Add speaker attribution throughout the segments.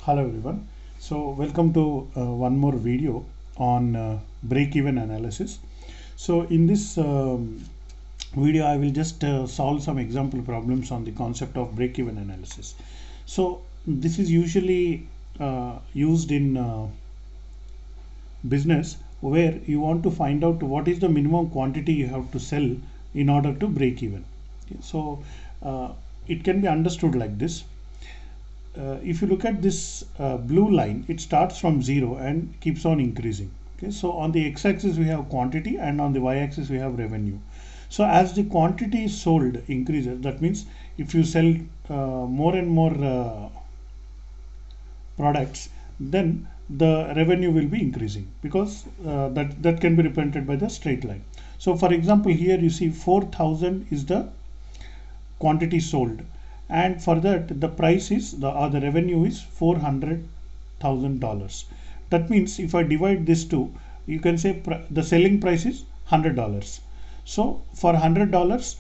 Speaker 1: Hello everyone. So welcome to one more video on break-even analysis. So in this video I will just solve some example problems on the concept of break-even analysis. So this is usually used in business where you want to find out what is the minimum quantity you have to sell in order to break even. Okay, so it can be understood like this. If you look at this blue line, it starts from 0 and keeps on increasing. Okay, so on the x-axis we have quantity and on the y-axis we have revenue. So as the quantity sold increases, that means if you sell more and more products, then the revenue will be increasing because that can be represented by the straight line. So for example, here you see 4,000 is the quantity sold, and for that the price is the revenue is $400,000. That means if I divide this two, you can say the selling price is $100. So for $100,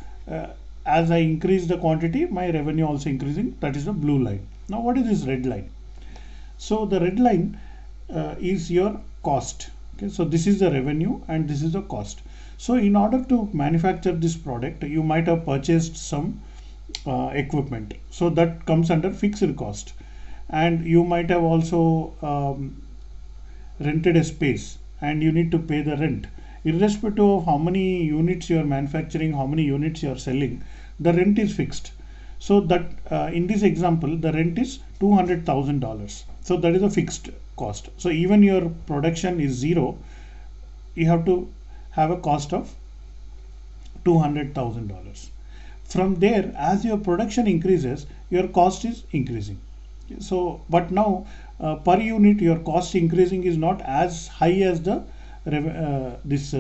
Speaker 1: as I increase the quantity, my revenue also increasing. That is the blue line. Now what is this red line? So the red line is your cost. Okay, so this is the revenue and this is the cost. So in order to manufacture this product, you might have purchased some equipment, so that comes under fixed cost, and you might have also rented a space and you need to pay the rent. Irrespective of how many units you are manufacturing, how many units you are selling, the rent is fixed. So that in this example the rent is $200,000. So that is a fixed cost. So even your production is 0, you have to have a cost of $200,000. From there, as your production increases, your cost is increasing. So but now per unit your cost increasing is not as high as the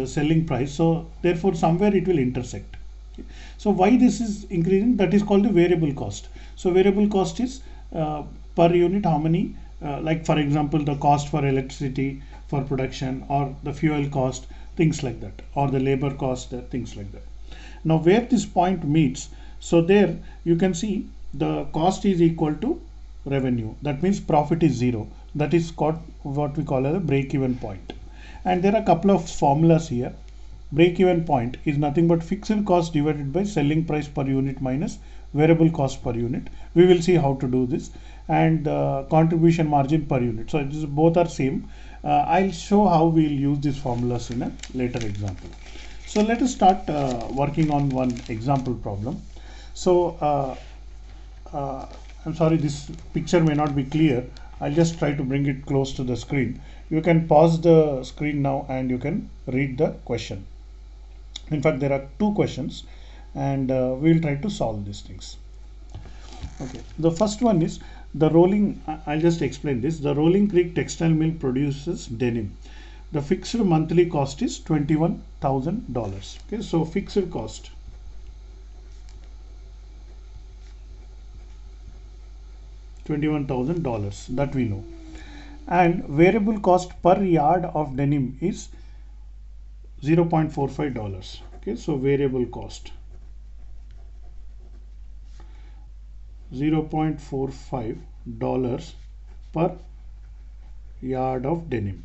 Speaker 1: selling price, so therefore somewhere it will intersect. So why this is increasing? That is called the variable cost. So variable cost is per unit how many, like for example the cost for electricity for production, or the fuel cost, things like that, or the labor cost, things like that. Now where this point meets, so there you can see the cost is equal to revenue. That means profit is 0. That is called what we call as a break-even point. And there are a couple of formulas here. Break-even point is nothing but fixed cost divided by selling price per unit minus variable cost per unit. We will see how to do this. And contribution margin per unit. So both are same. I'll show how we'll use these formulas in a later example. So let us start working on one example problem. So I'm sorry, this picture may not be clear. I'll just try to bring it close to the screen. You can pause the screen now and you can read the question. In fact, there are two questions, and we'll try to solve these things. Okay, the first one is the rolling, I'll just explain this. The Rolling Creek textile mill produces denim. The fixed monthly cost is $21,000. Okay, so fixed cost, $21,000, that we know, and variable cost per yard of denim is $0.45. Okay, so variable cost $0.45 per yard of denim.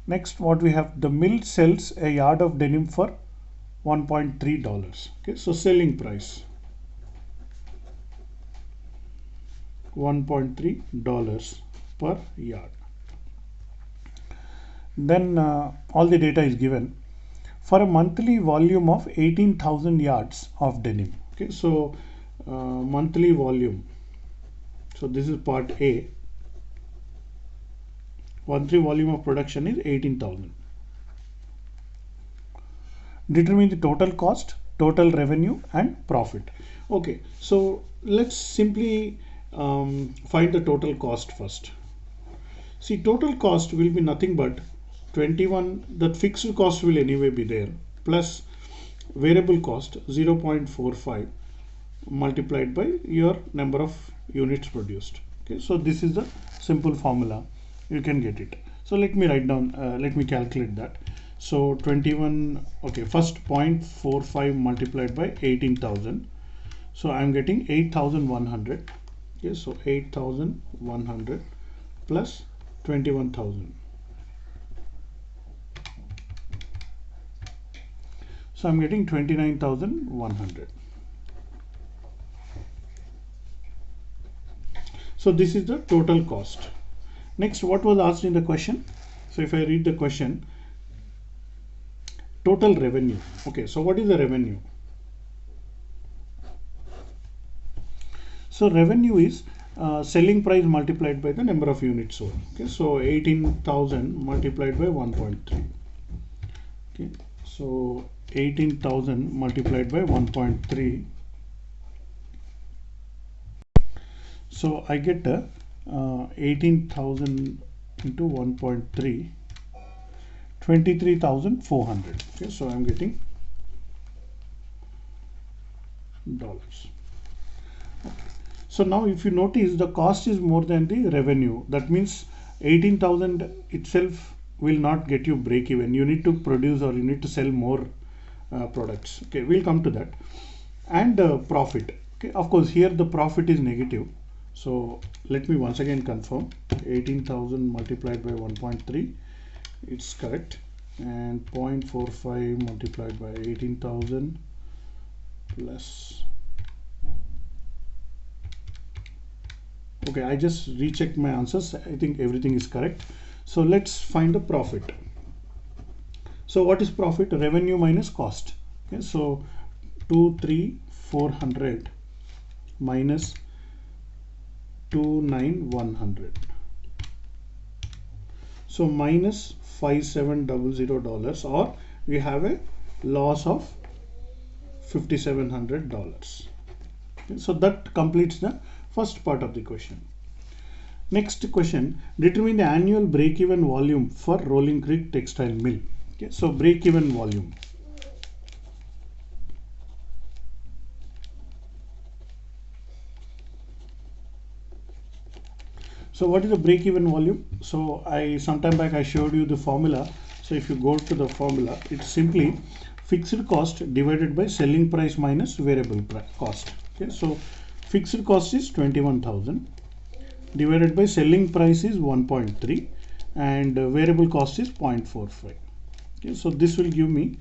Speaker 1: Next, what we have, the mill sells a yard of denim for $1.3. Okay, so selling price $1.3 per yard. Then all the data is given for a monthly volume of 18,000 yards of denim. Okay, so monthly volume. So this is part A. Monthly volume of production is 18,000. Determine the total cost, total revenue, and profit. Okay, so let's simply find the total cost first. See, total cost will be nothing but 21, that fixed cost will anyway be there, plus variable cost 0.45 multiplied by your number of units produced. Okay, so this is the simple formula, you can get it. So let me write down, let me calculate that. So 21, okay, first 0.45 multiplied by 18,000. So I'm getting 8,100 Okay, so 8,100 plus 21,000. So I'm getting 29,100. So this is the total cost. Next, what was asked in the question? So if I read the question, total revenue. Okay, so what is the revenue? So revenue is selling price multiplied by the number of units sold. Okay, so 18,000 multiplied by 1.3. Okay, so 18,000 multiplied by 1.3. So I get 18,000 into 1.3, 23,400. Okay, so I'm getting dollars. Okay. So now if you notice, the cost is more than the revenue. That means 18,000 itself will not get you break even. You need to produce or you need to sell more products. Okay, we'll come to that. And profit. Okay, of course here the profit is negative. So let me once again confirm. 18,000 multiplied by 1.3, it's correct, and 0.45 multiplied by 18,000 plus. Okay, I just rechecked my answers. I think everything is correct. So let's find the profit. So what is profit? Revenue minus cost. Okay, so 23,400 minus 29,100. So minus $5,700, or we have a loss of $5,700. Okay, so that completes the first part of the question. Next question, determine the annual break-even volume for Rolling Creek Textile Mill. Okay, so break-even volume. So what is the break-even volume? So some time back I showed you the formula. So if you go to the formula, it's simply fixed cost divided by selling price minus variable cost. Okay, so fixed cost is 21,000 divided by selling price is 1.3 and variable cost is 0.45. Okay, so this will give me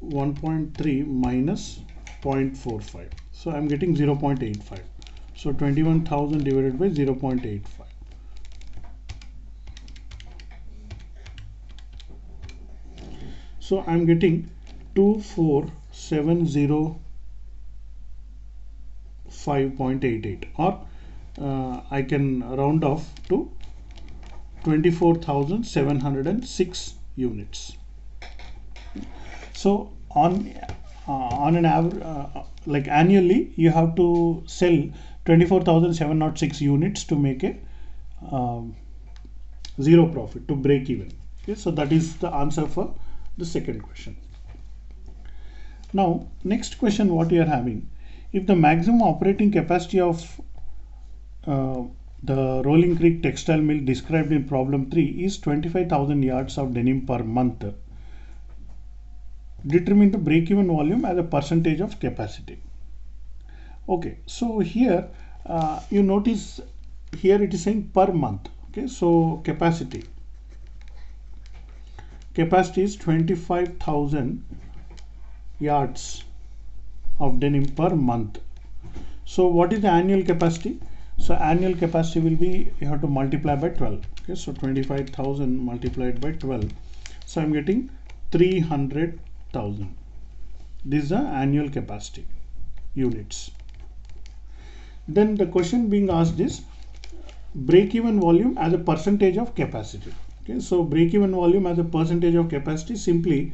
Speaker 1: 1.3 minus 0.45. So I'm getting 0.85. So 21,000 divided by 0.85. So I'm getting 24,705.88, or I can round off to 24,706 units. So on an average, like annually, you have to sell 24,706 units to make a zero profit, to break even. Okay, so that is the answer for the second question. Now next question, what you are having, if the maximum operating capacity of the Rolling Creek Textile Mill described in problem 3 is 25,000 yards of denim per month, determine the break-even volume as a percentage of capacity. Okay, so here you notice here it is saying per month. Okay, so capacity is 25,000 yards of denim per month. So what is the annual capacity? So annual capacity will be, you have to multiply by 12. Okay, so 25,000 multiplied by 12. So I'm getting 300,000. This is the annual capacity units. Then the question being asked is break-even volume as a percentage of capacity. Okay, so break-even volume as a percentage of capacity, simply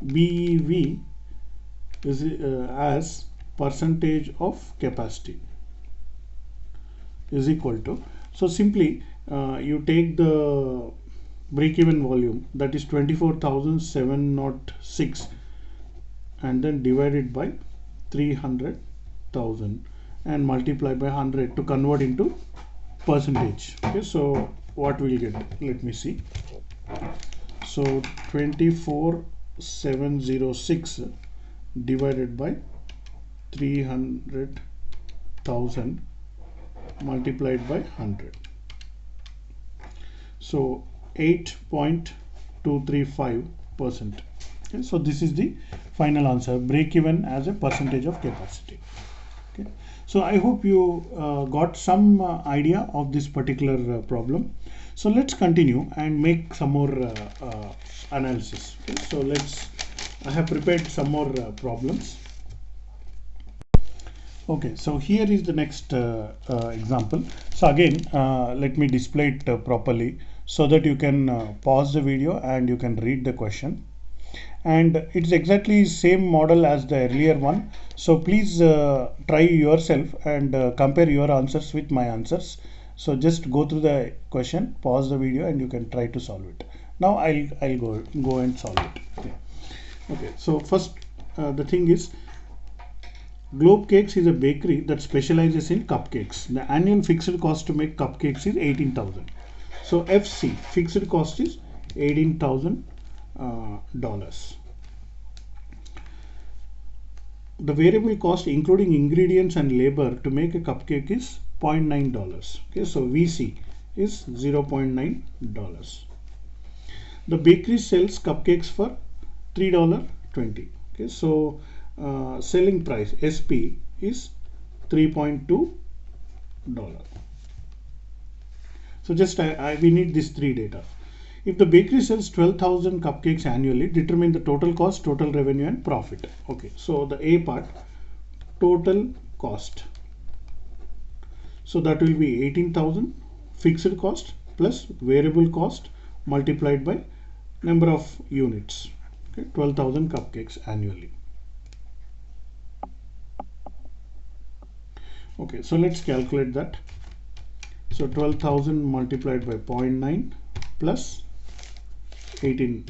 Speaker 1: BEV is as percentage of capacity is equal to, so simply you take the break-even volume, that is 24,706, and then divide it by 300,000 and multiply by 100 to convert into percentage. Okay, so what will you get? Let me see. So 24,706 divided by 300,000 multiplied by 100. So 8.235%. Okay, so this is the final answer, break even as a percentage of capacity. Okay, so I hope you got some idea of this particular problem. So let's continue and make some more analysis. Okay, so I have prepared some more problems. Okay, so here is the next example. So again, let me display it properly so that you can pause the video and you can read the question. And it's exactly same model as the earlier one. So please try yourself and compare your answers with my answers. So just go through the question, pause the video, and you can try to solve it. Now I'll go and solve it. Okay, so first the thing is, Globe Cakes is a bakery that specializes in cupcakes. The annual fixed cost to make cupcakes is 18,000. So FC, fixed cost is $18,000. The variable cost including ingredients and labor to make a cupcake is $0.9. Okay, so VC is $0.9. The bakery sells cupcakes for $3.20. Okay, so selling price SP is $3.2. So just we need these three data. If the bakery sells 12,000 cupcakes annually, determine the total cost, total revenue, and profit. Okay, so the A part, total cost. So that will be 18,000 fixed cost plus variable cost multiplied by number of units. Okay, 12,000 cupcakes annually. Okay, so let's calculate that. So 12,000 multiplied by 0.9 plus 18.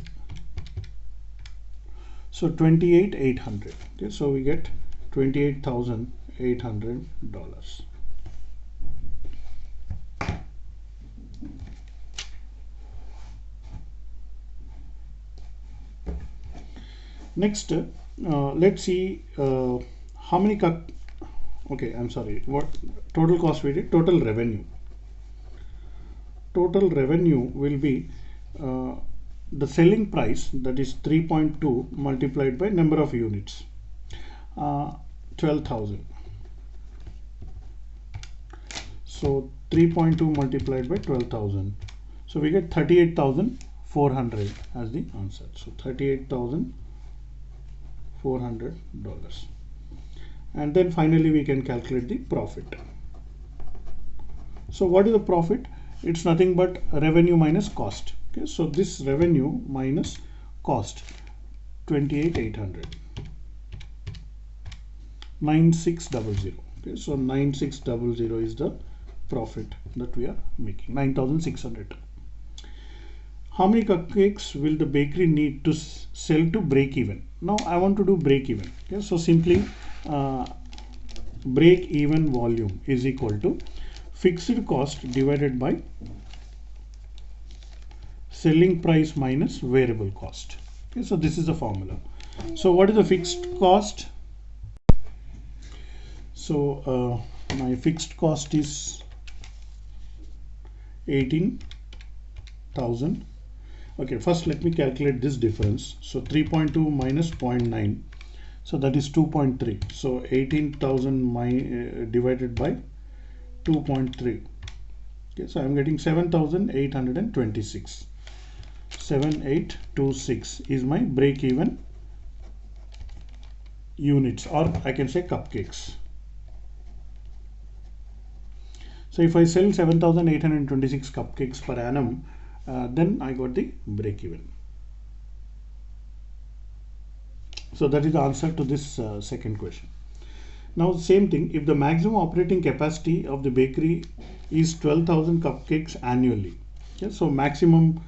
Speaker 1: So 28,800. Okay, so we get $28,800. Next, let's see how many okay, I'm sorry, what total cost we did, total revenue. Total revenue will be the selling price, that is 3.2 multiplied by number of units, 12,000. So 3.2 multiplied by 12,000. So we get 38,400 as the answer. So $38,400. And then finally we can calculate the profit. So what is the profit? It's nothing but revenue minus cost. Okay, so this revenue minus cost, 28,800, 9600. Okay, so 9600 is the profit that we are making, 9,600. How many cupcakes will the bakery need to sell to break even? Now I want to do break even. Okay, so simply break even volume is equal to fixed cost divided by selling price minus variable cost. Okay, so this is the formula. So what is the fixed cost? So my fixed cost is 18,000. Okay, first let me calculate this difference. So 3.2 minus 0.9, so that is 2.3. So 18,000 divided by 2.3. Okay, so I'm getting 7,826. 7,826 is my break even units, or I can say cupcakes. So if I sell 7,826 cupcakes per annum, then I got the break even. So that is the answer to this second question. Now same thing, if the maximum operating capacity of the bakery is 12,000 cupcakes annually. Okay, so maximum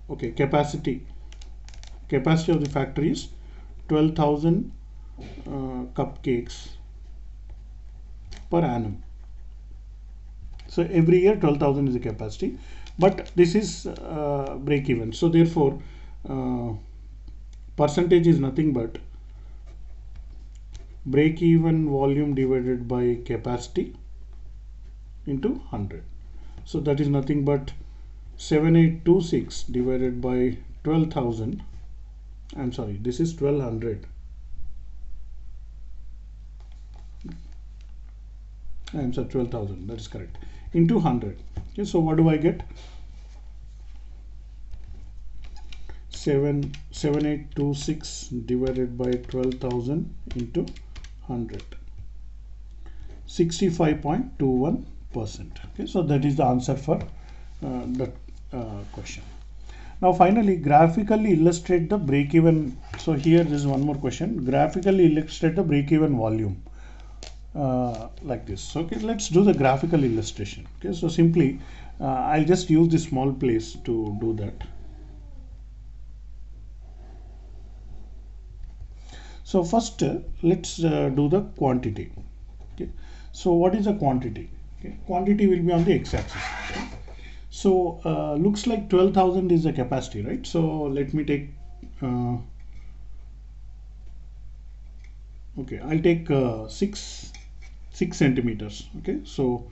Speaker 1: okay, capacity of the factory is 12,000 cupcakes per annum. So every year 12,000 is the capacity, but this is break even. So therefore percentage is nothing but break even volume divided by capacity into 100. So that is nothing but 7826 divided by 12,000. I'm sorry, this is 1200. I'm sorry, 12,000, that is correct, into 100. Okay, so what do I get? 7826 divided by 12,000 into 100, 65.21%. Okay, so that is the answer for the question. Now finally, graphically illustrate the break-even. So here there is one more question. Graphically illustrate the break-even volume like this. Okay, let's do the graphical illustration. Okay, so simply I'll just use this small place to do that. So first let's do the quantity. Okay, so what is the quantity? Okay, quantity will be on the x-axis. Okay. So looks like 12,000 is the capacity, right? So let me take okay, I'll take 6 centimeters. Okay, so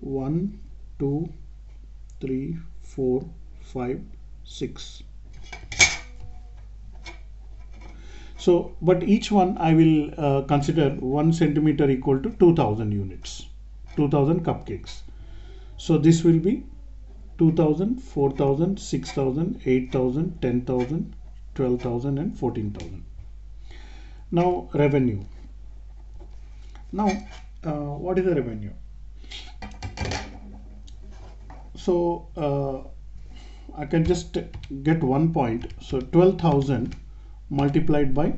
Speaker 1: 1 2 3 4 5 6. So but each one I will consider 1 centimeter equal to 2000 units, 2000 cupcakes. So this will be 2000, 4000, 6000, 8000, 10,000, 12,000 and 14,000. Now revenue. Now what is the revenue? So I can just get 1 point. So 12,000 multiplied by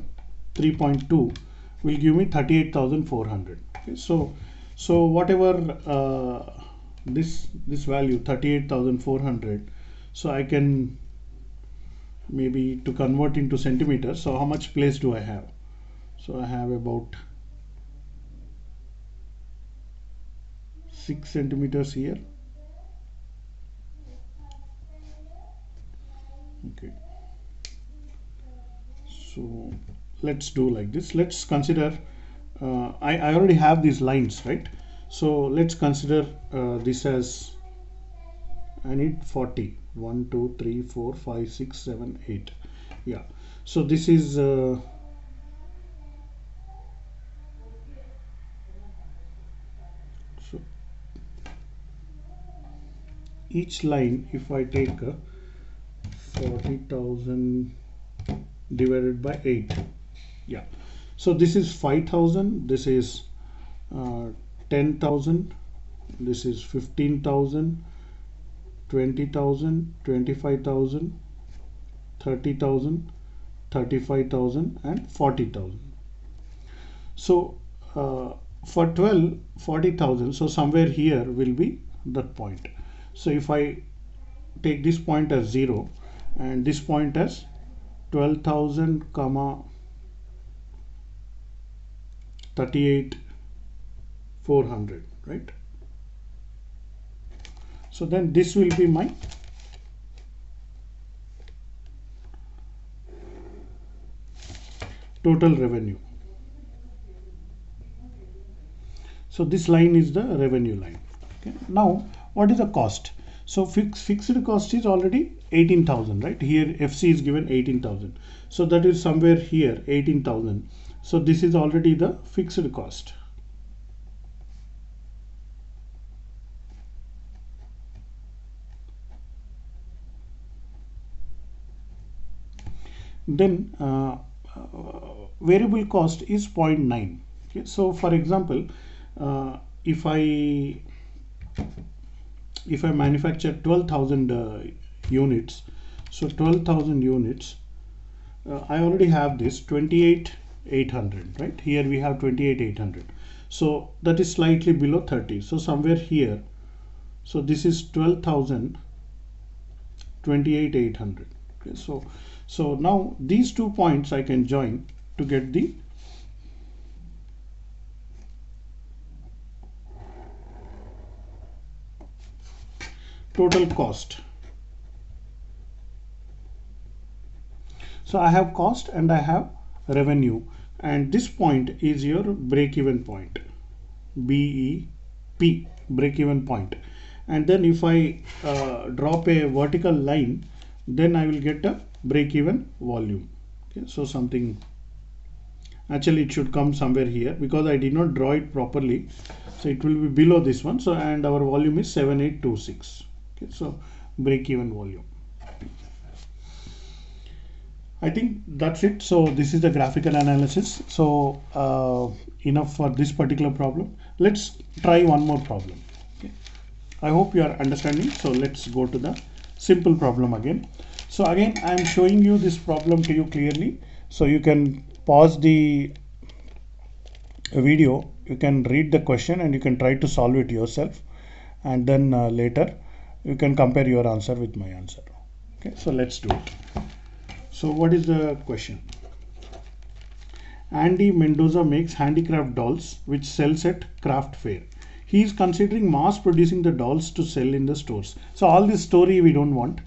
Speaker 1: 3.2 will give me 38,400. Okay, so whatever this value 38,400, so I can maybe to convert into centimeters. So how much place do I have? So I have about 6 centimeters here. Okay, so let's do like this. Let's consider I already have these lines, right? So let's consider this as I need 40. 1 2 3 4 5 6 7 8. Yeah, so this is so each line, if I take 40,000 divided by 8, yeah, so this is 5,000, this is 10,000, this is 15,000, 20,000, 25,000, 30,000, 35,000 and 40,000. So for 12, 40,000, so somewhere here will be that point. So if I take this point as 0 and this point as 12,000 comma 38,400, right? So then this will be my total revenue. So this line is the revenue line. Okay. Now what is the cost? So fixed cost is already 18,000, right? Here FC is given 18,000. So that is somewhere here 18,000. So this is already the fixed cost. Then variable cost is 0.9. Okay. So for example, if I manufacture 12,000 units, so 12,000 units, I already have this 28,800, right? Here we have 28,800. So that is slightly below 30. So somewhere here, so this is 12,000, 28,800. Okay, so now these 2 points I can join to get the total cost. So I have cost and I have revenue, and this point is your break-even point, BEP, break-even point. And then if I drop a vertical line, then I will get a break-even volume. Okay, so something, actually it should come somewhere here because I did not draw it properly, so it will be below this one. So and our volume is 7826. Okay, so break-even volume. I think that's it. So this is the graphical analysis. So enough for this particular problem. Let's try one more problem. Okay. I hope you are understanding. So let's go to the simple problem again. So again, I am showing you this problem to you clearly. So you can pause the video, you can read the question and you can try to solve it yourself. And then later you can compare your answer with my answer. Okay, so let's do it. So what is the question? Andy Mendoza makes handicraft dolls which sells at craft fair. He is considering mass producing the dolls to sell in the stores. So all this story we don't want.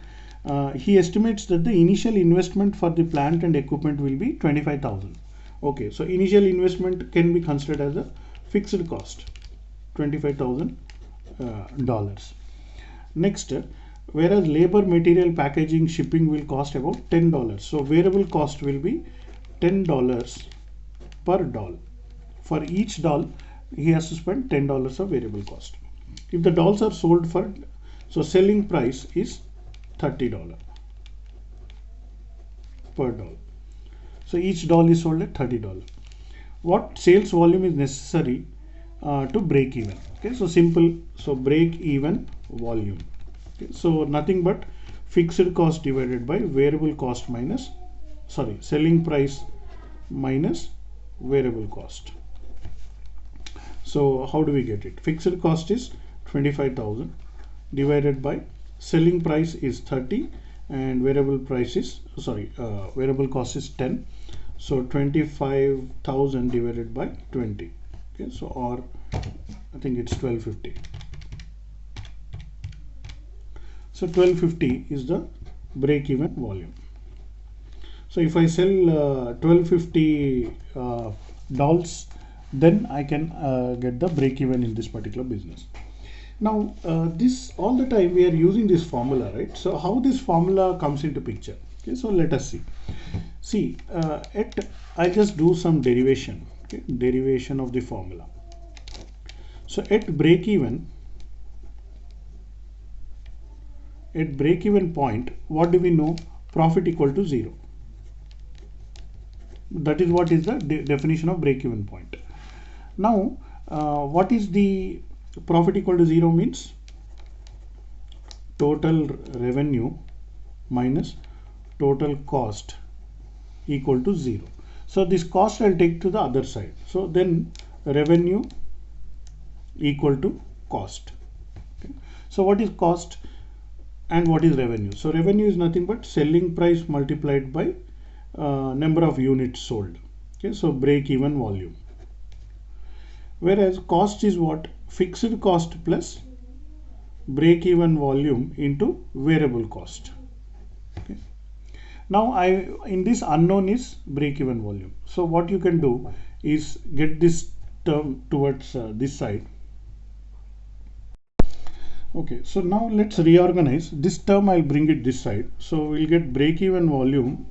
Speaker 1: He estimates that the initial investment for the plant and equipment will be 25,000. Okay, so initial investment can be considered as a fixed cost, $25,000. Next, whereas labor, material, packaging, shipping will cost about $10. So variable cost will be $10 per doll. For each doll, he has to spend $10 of variable cost. If the dolls are sold for, so selling price is $30 per doll. So each doll is sold at $30. What sales volume is necessary to break even? Okay, so simple. So break even volume. Okay, so nothing but fixed cost divided by variable cost minus, sorry, selling price minus variable cost. So how do we get it? Fixed cost is 25,000 divided by selling price is 30 and variable price is, sorry, variable cost is 10. So 25,000 divided by 20. Okay, so or I think it's 1250. So 1250 is the break-even volume. So if I sell 1250 dolls, then I can get the break-even in this particular business. Now this all the time we are using this formula, right? So how this formula comes into picture? Okay, so let us see. See, I just do some derivation. Okay, derivation of the formula. So at break-even point, what do we know? Profit equal to 0. That is what is the definition of break-even point. Now, what is the profit equal to 0 means? Total revenue minus total cost equal to 0. So this cost I'll take to the other side. So then revenue equal to cost. Okay. So what is cost and what is revenue? So revenue is nothing but selling price multiplied by number of units sold. Okay, so break even volume. Whereas cost is what? Fixed cost plus break even volume into variable cost. Okay. Now in this unknown is break even volume. So what you can do is get this term towards this side. Okay, so now let's reorganize this term. I'll bring it this side. So we'll get break even volume,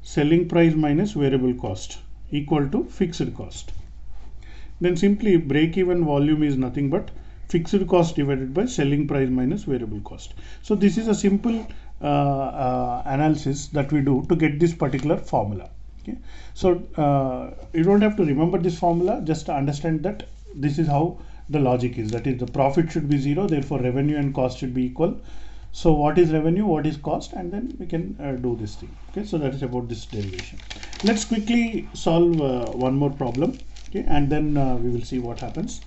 Speaker 1: selling price minus variable cost equal to fixed cost. Then simply break even volume is nothing but fixed cost divided by selling price minus variable cost. So this is a simple analysis that we do to get this particular formula. Okay, so you don't have to remember this formula, just understand that this is how the logic is. That is, the profit should be 0, therefore revenue and cost should be equal. So what is revenue, what is cost, and then we can do this thing. Okay, so that is about this derivation. Let's quickly solve one more problem. Okay, and then we will see what happens.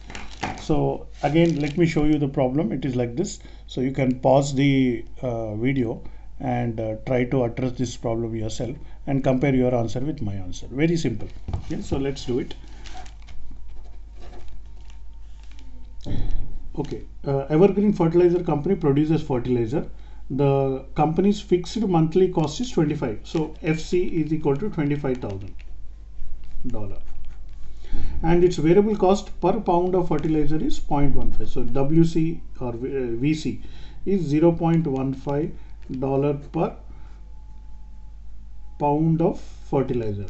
Speaker 1: So again, let me show you the problem. It is like this. So you can pause the video and try to address this problem yourself and compare your answer with my answer. Very simple. Okay, so let's do it. Okay, Evergreen Fertilizer Company produces fertilizer. The company's fixed monthly cost is 25. So FC is equal to 25,000. and its variable cost per pound of fertilizer is 0.15. So WC or VC is $0.15 per pound of fertilizer.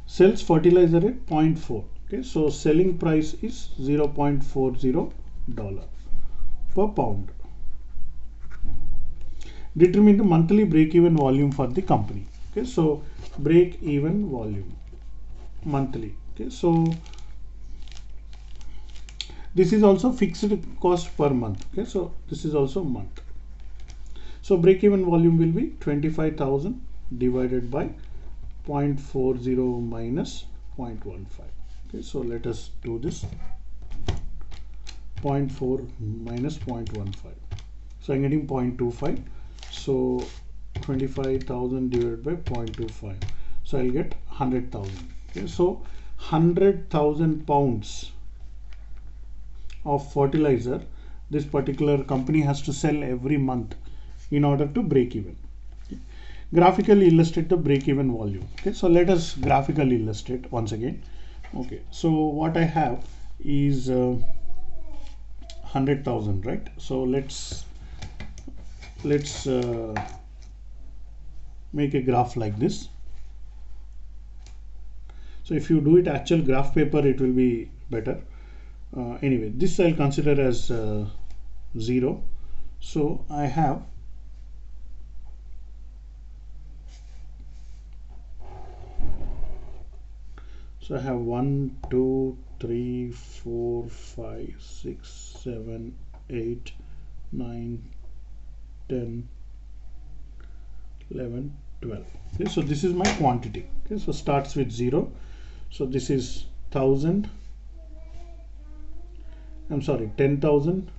Speaker 1: Sells fertilizer at 0.4. Okay, so selling price is $0.40 per pound. Determine the monthly break-even volume for the company. Okay, so break-even volume monthly. Okay, so this is also fixed cost per month. Okay, so this is also month. So break-even volume will be 25,000 divided by 0.40 minus 0.15. Okay, so let us do this. 0.4 minus 0.15. So I'm getting 0.25. So 25,000 divided by 0.25. So I'll get 100,000. Okay, so 100,000 pounds of fertilizer this particular company has to sell every month in order to break even. Okay. Graphically illustrate the break even volume. Okay, so let us graphically illustrate once again. Okay, so what I have is 100,000, right? So let's make a graph like this. So if you do it actual graph paper, it will be better. Anyway, this I'll consider as 0. So I have So I have 1, 2, 3, 4, 5, 6, 7, 8, 9, 10, 11, 12. Okay, so this is my quantity. Okay, so starts with 0. So this is 1000. I'm sorry, 10,000,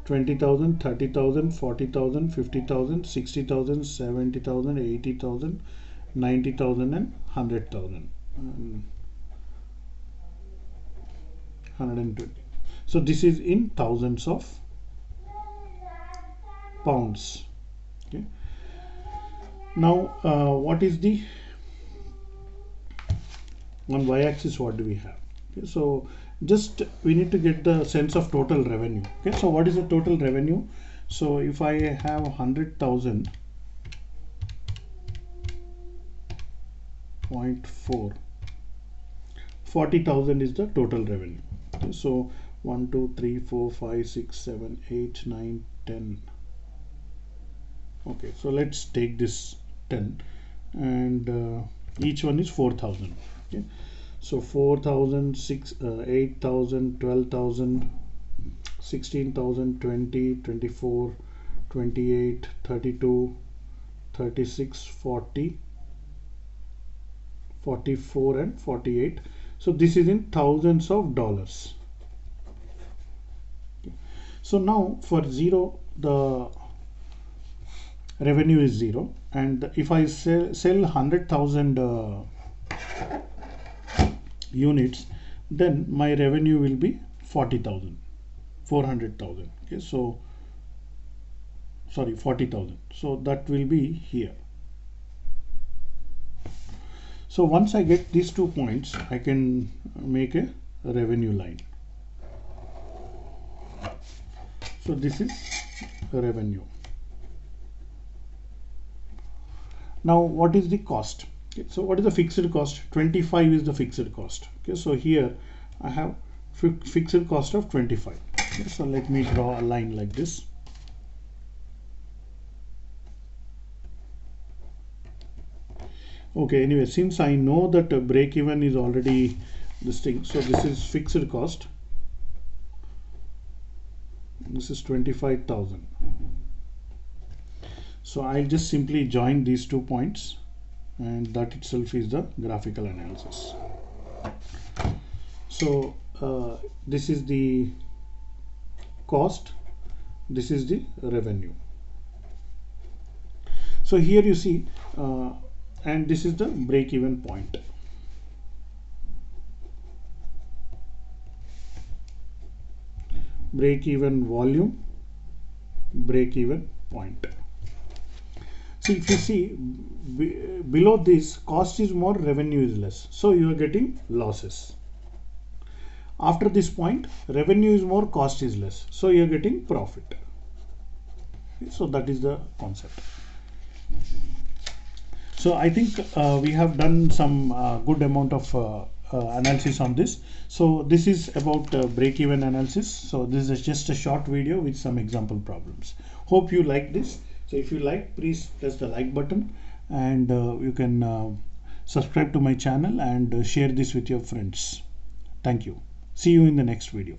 Speaker 1: 20,000, 30,000, 40,000, 50,000, 60,000, 70,000, 80,000, 90,000 and 100,000. 120. So this is in thousands of pounds. Okay. Now what is the on y-axis? What do we have? Okay, so just we need to get the sense of total revenue. Okay, so what is the total revenue? So if I have 100,000 0.4, 40,000 is the total revenue. Okay, so 1, 2, 3, 4, 5, 6, 7, 8, 9, 10. Okay, so let's take this 10 and each one is 4,000. Okay, so 4,000, 8,000, 12,000, 16,000, 20, 24, 28, 32, 36, 40, 44 and 48. So this is in thousands of dollars. Okay. So now for 0 the revenue is 0, and if I sell 100,000 units, then my revenue will be 40,000, 400,000. Okay, so sorry, 40,000. So that will be here. So once I get these 2 points, I can make a revenue line. So this is revenue. Now what is the cost? Okay, so what is the fixed cost? 25 is the fixed cost. Okay, so here I have fixed cost of 25. Okay, so let me draw a line like this. Okay, anyway, since I know that break even is already this thing, so this is fixed cost. This is 25,000. So I'll just simply join these 2 points, and that itself is the graphical analysis. So this is the cost, this is the revenue. So here you see and this is the break-even point. Break-even volume, break-even point. See, if you see below this, cost is more, revenue is less, so you are getting losses. After this point, revenue is more, cost is less, so you are getting profit. So that is the concept. So I think we have done some good amount of analysis on this. So this is about break-even analysis. So this is just a short video with some example problems. Hope you like this. So if you like, please press the like button, and you can subscribe to my channel and share this with your friends. Thank you. See you in the next video.